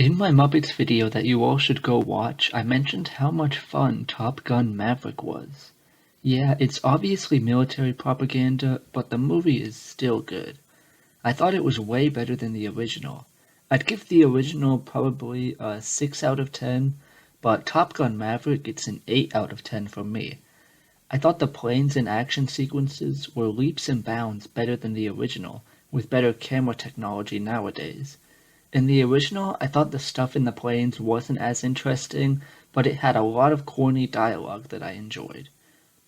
In my Muppets video that you all should go watch, I mentioned how much fun Top Gun Maverick was. Yeah, it's obviously military propaganda, but the movie is still good. I thought it was way better than the original. I'd give the original probably a 6 out of 10, but Top Gun Maverick gets an 8 out of 10 from me. I thought the planes and action sequences were leaps and bounds better than the original, with better camera technology nowadays. In the original, I thought the stuff in the planes wasn't as interesting, but it had a lot of corny dialogue that I enjoyed.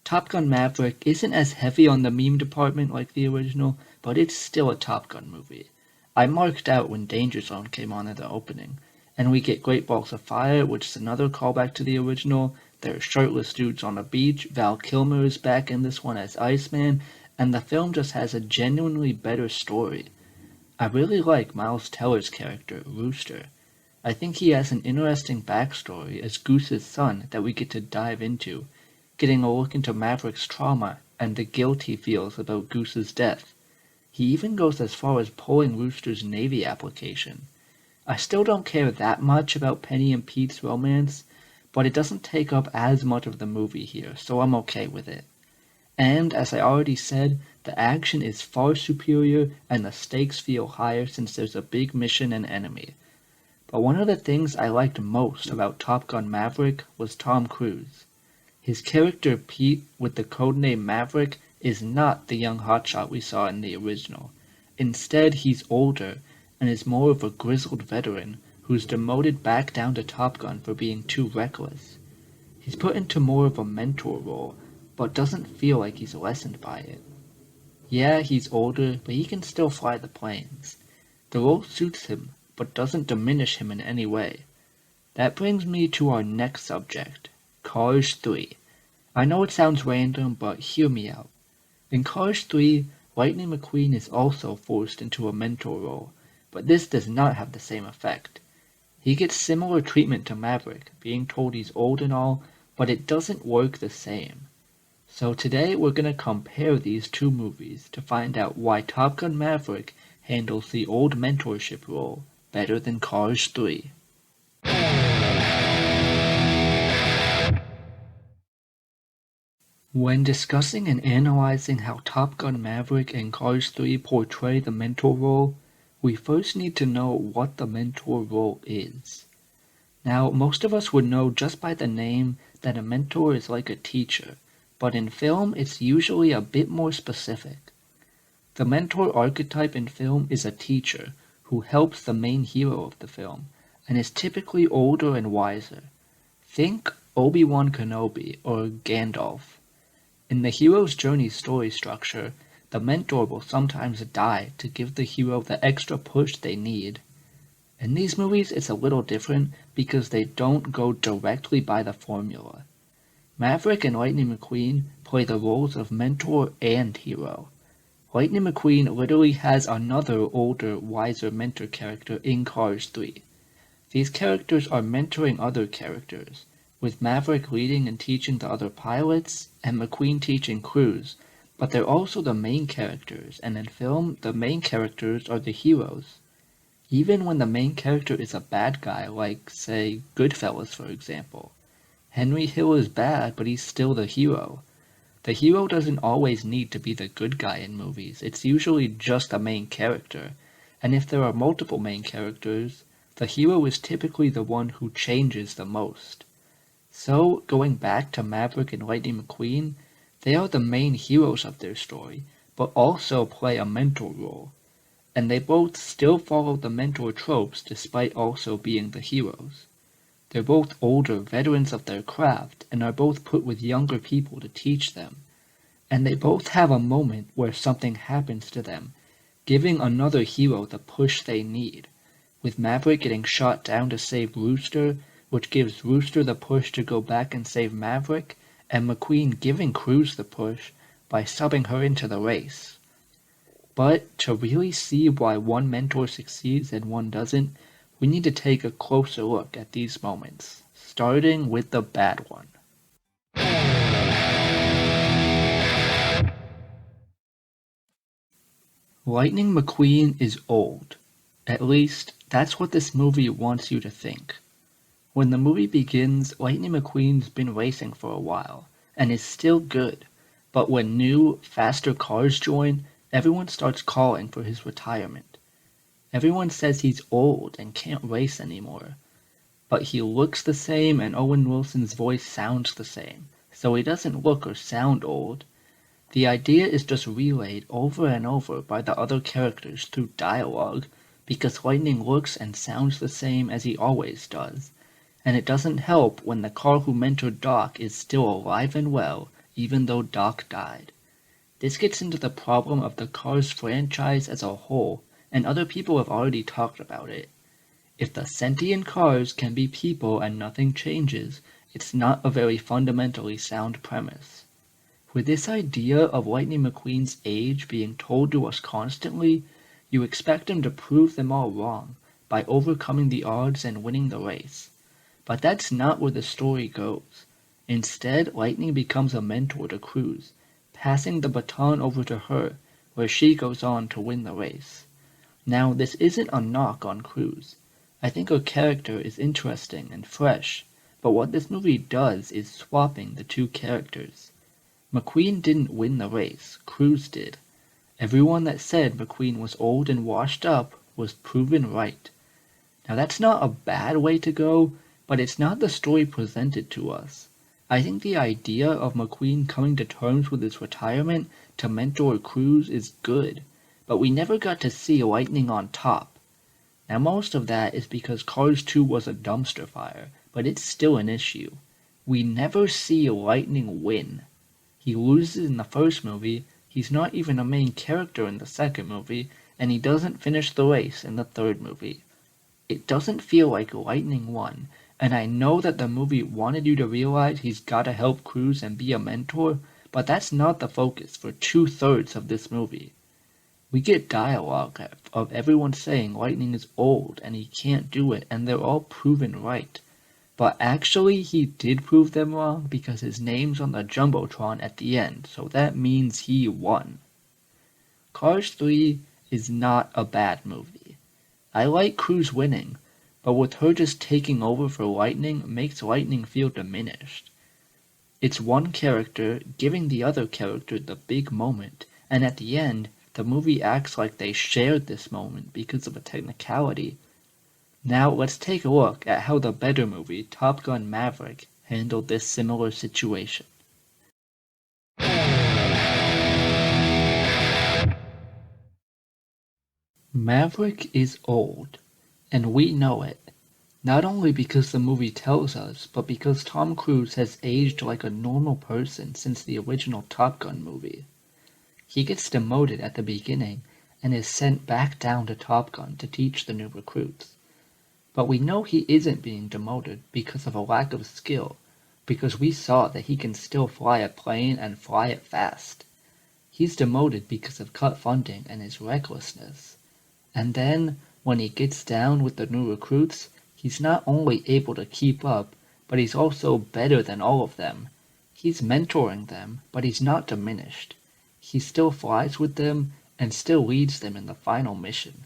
Top Gun Maverick isn't as heavy on the meme department like the original, but it's still a Top Gun movie. I marked out when Danger Zone came on at the opening, and we get Great Balls of Fire, which is another callback to the original. There are shirtless dudes on a beach, Val Kilmer is back in this one as Iceman, and the film just has a genuinely better story. I really like Miles Teller's character, Rooster. I think he has an interesting backstory as Goose's son that we get to dive into, getting a look into Maverick's trauma and the guilt he feels about Goose's death. He even goes as far as pulling Rooster's Navy application. I still don't care that much about Penny and Pete's romance, but it doesn't take up as much of the movie here, so I'm okay with it. And, as I already said, the action is far superior and the stakes feel higher since there's a big mission and enemy. But one of the things I liked most about Top Gun Maverick was Tom Cruise. His character Pete with the codename Maverick is not the young hotshot we saw in the original. Instead, he's older and is more of a grizzled veteran who's demoted back down to Top Gun for being too reckless. He's put into more of a mentor role, but doesn't feel like he's lessened by it. Yeah, he's older, but he can still fly the planes. The role suits him, but doesn't diminish him in any way. That brings me to our next subject, Cars 3. I know it sounds random, but hear me out. In Cars 3, Lightning McQueen is also forced into a mentor role, but this does not have the same effect. He gets similar treatment to Maverick, being told he's old and all, but it doesn't work the same. So today we're going to compare these two movies to find out why Top Gun Maverick handles the old mentorship role better than Cars 3. When discussing and analyzing how Top Gun Maverick and Cars 3 portray the mentor role, we first need to know what the mentor role is. Now, most of us would know just by the name that a mentor is like a teacher, but in film it's usually a bit more specific. The mentor archetype in film is a teacher who helps the main hero of the film, and is typically older and wiser. Think Obi-Wan Kenobi or Gandalf. In the hero's journey story structure, the mentor will sometimes die to give the hero the extra push they need. In these movies it's a little different because they don't go directly by the formula. Maverick and Lightning McQueen play the roles of mentor and hero. Lightning McQueen literally has another older, wiser mentor character in Cars 3. These characters are mentoring other characters, with Maverick leading and teaching the other pilots, and McQueen teaching crews, but they're also the main characters, and in film, the main characters are the heroes. Even when the main character is a bad guy, like, say, Goodfellas for example. Henry Hill is bad, but he's still the hero. The hero doesn't always need to be the good guy in movies, it's usually just a main character, and if there are multiple main characters, the hero is typically the one who changes the most. So, going back to Maverick and Lightning McQueen, they are the main heroes of their story, but also play a mentor role, and they both still follow the mentor tropes despite also being the heroes. They're both older veterans of their craft and are both put with younger people to teach them. And they both have a moment where something happens to them, giving another hero the push they need, with Maverick getting shot down to save Rooster, which gives Rooster the push to go back and save Maverick, and McQueen giving Cruise the push by subbing her into the race. But to really see why one mentor succeeds and one doesn't, we need to take a closer look at these moments, starting with the bad one. Lightning McQueen is old. At least, that's what this movie wants you to think. When the movie begins, Lightning McQueen's been racing for a while, and is still good, but when new, faster cars join, everyone starts calling for his retirement. Everyone says he's old and can't race anymore, but he looks the same and Owen Wilson's voice sounds the same, so he doesn't look or sound old. The idea is just relayed over and over by the other characters through dialogue, because Lightning looks and sounds the same as he always does, and it doesn't help when the car who mentored Doc is still alive and well, even though Doc died. This gets into the problem of the Cars franchise as a whole, and other people have already talked about it. If the sentient cars can be people and nothing changes, it's not a very fundamentally sound premise. With this idea of Lightning McQueen's age being told to us constantly, you expect him to prove them all wrong by overcoming the odds and winning the race. But that's not where the story goes. Instead, Lightning becomes a mentor to Cruz, passing the baton over to her, where she goes on to win the race. Now, this isn't a knock on Cruz. I think her character is interesting and fresh, but what this movie does is swapping the two characters. McQueen didn't win the race, Cruz did. Everyone that said McQueen was old and washed up was proven right. Now that's not a bad way to go, but it's not the story presented to us. I think the idea of McQueen coming to terms with his retirement to mentor Cruz is good, but we never got to see Lightning on top. Now most of that is because Cars 2 was a dumpster fire, but it's still an issue. We never see Lightning win. He loses in the first movie, he's not even a main character in the second movie, and he doesn't finish the race in the third movie. It doesn't feel like Lightning won, and I know that the movie wanted you to realize he's gotta help Cruz and be a mentor, but that's not the focus for 2/3 of this movie. We get dialogue of everyone saying Lightning is old and he can't do it, and they're all proven right. But actually he did prove them wrong because his name's on the Jumbotron at the end, so that means he won. Cars 3 is not a bad movie. I like Cruz winning, but with her just taking over for Lightning makes Lightning feel diminished. It's one character giving the other character the big moment, and at the end, the movie acts like they shared this moment because of a technicality. Now let's take a look at how the better movie, Top Gun Maverick, handled this similar situation. Maverick is old, and we know it. Not only because the movie tells us, but because Tom Cruise has aged like a normal person since the original Top Gun movie. He gets demoted at the beginning and is sent back down to Top Gun to teach the new recruits. But we know he isn't being demoted because of a lack of skill, because we saw that he can still fly a plane and fly it fast. He's demoted because of cut funding and his recklessness. And then, when he gets down with the new recruits, he's not only able to keep up, but he's also better than all of them. He's mentoring them, but he's not diminished. He still flies with them and still leads them in the final mission.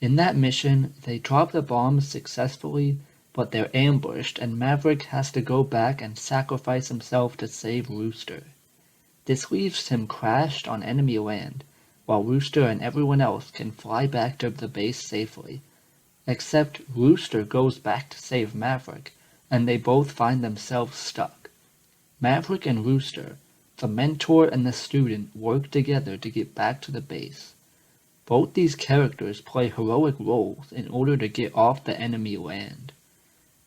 In that mission, they drop the bombs successfully, but they're ambushed and Maverick has to go back and sacrifice himself to save Rooster. This leaves him crashed on enemy land, while Rooster and everyone else can fly back to the base safely. Except Rooster goes back to save Maverick, and they both find themselves stuck. Maverick and Rooster, the mentor and the student, work together to get back to the base. Both these characters play heroic roles in order to get off the enemy land.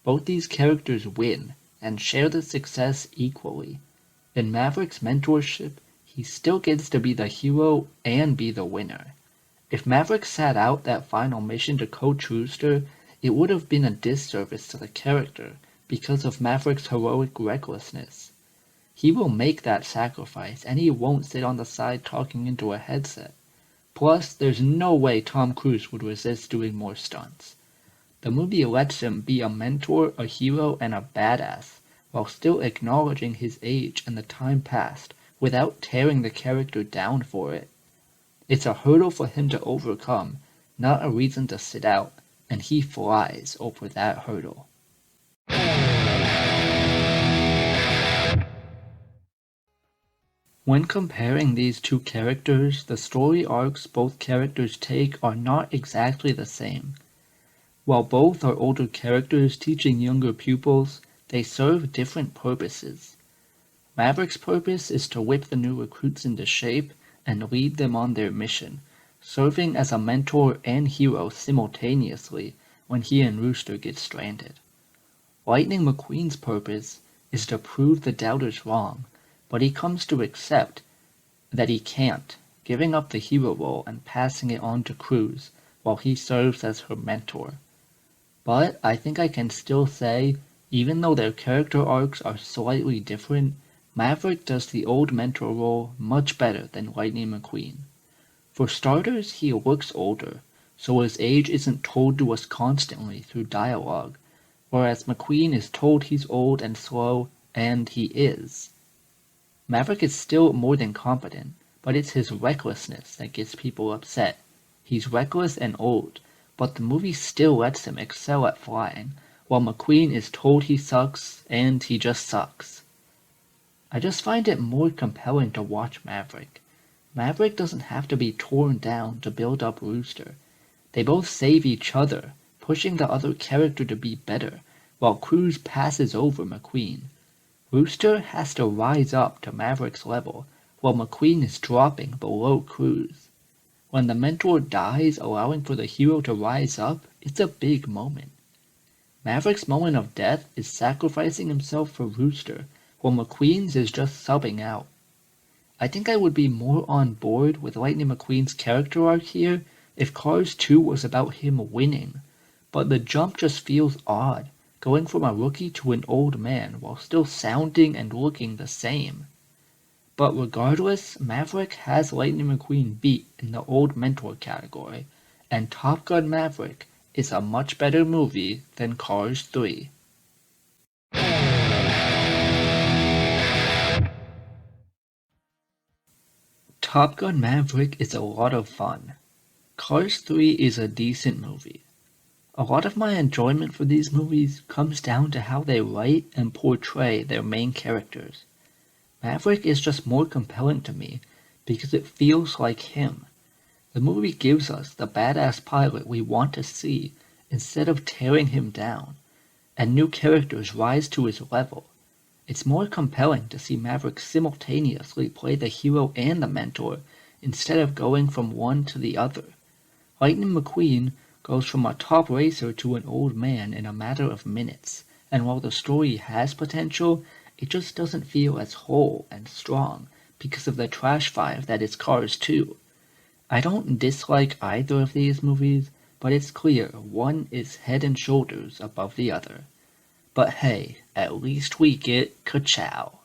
Both these characters win and share the success equally. In Maverick's mentorship, he still gets to be the hero and be the winner. If Maverick sat out that final mission to coach Rooster, it would have been a disservice to the character because of Maverick's heroic recklessness. He will make that sacrifice, and he won't sit on the side talking into a headset. Plus, there's no way Tom Cruise would resist doing more stunts. The movie lets him be a mentor, a hero, and a badass, while still acknowledging his age and the time past, without tearing the character down for it. It's a hurdle for him to overcome, not a reason to sit out, and he flies over that hurdle. When comparing these two characters, the story arcs both characters take are not exactly the same. While both are older characters teaching younger pupils, they serve different purposes. Maverick's purpose is to whip the new recruits into shape and lead them on their mission, serving as a mentor and hero simultaneously when he and Rooster get stranded. Lightning McQueen's purpose is to prove the doubters wrong, but he comes to accept that he can't, giving up the hero role and passing it on to Cruz while he serves as her mentor. But I think I can still say, even though their character arcs are slightly different, Maverick does the old mentor role much better than Lightning McQueen. For starters, he looks older, so his age isn't told to us constantly through dialogue, whereas McQueen is told he's old and slow, and he is. Maverick is still more than competent, but it's his recklessness that gets people upset. He's reckless and old, but the movie still lets him excel at flying, while McQueen is told he sucks, and he just sucks. I just find it more compelling to watch Maverick. Maverick doesn't have to be torn down to build up Rooster. They both save each other, pushing the other character to be better, while Cruz passes over McQueen. Rooster has to rise up to Maverick's level, while McQueen is dropping below Cruz. When the mentor dies, allowing for the hero to rise up, it's a big moment. Maverick's moment of death is sacrificing himself for Rooster, while McQueen's is just subbing out. I think I would be more on board with Lightning McQueen's character arc here if Cars 2 was about him winning, but the jump just feels odd, going from a rookie to an old man while still sounding and looking the same. But regardless, Maverick has Lightning McQueen beat in the old mentor category, and Top Gun Maverick is a much better movie than Cars 3. Top Gun Maverick is a lot of fun. Cars 3 is a decent movie. A lot of my enjoyment for these movies comes down to how they write and portray their main characters. Maverick is just more compelling to me because it feels like him. The movie gives us the badass pilot we want to see instead of tearing him down, and new characters rise to his level. It's more compelling to see Maverick simultaneously play the hero and the mentor instead of going from one to the other. Lightning McQueen goes from a top racer to an old man in a matter of minutes, and while the story has potential, it just doesn't feel as whole and strong because of the trash fire that is Cars 2. I don't dislike either of these movies, but it's clear one is head and shoulders above the other. But hey, at least we get ka-chow.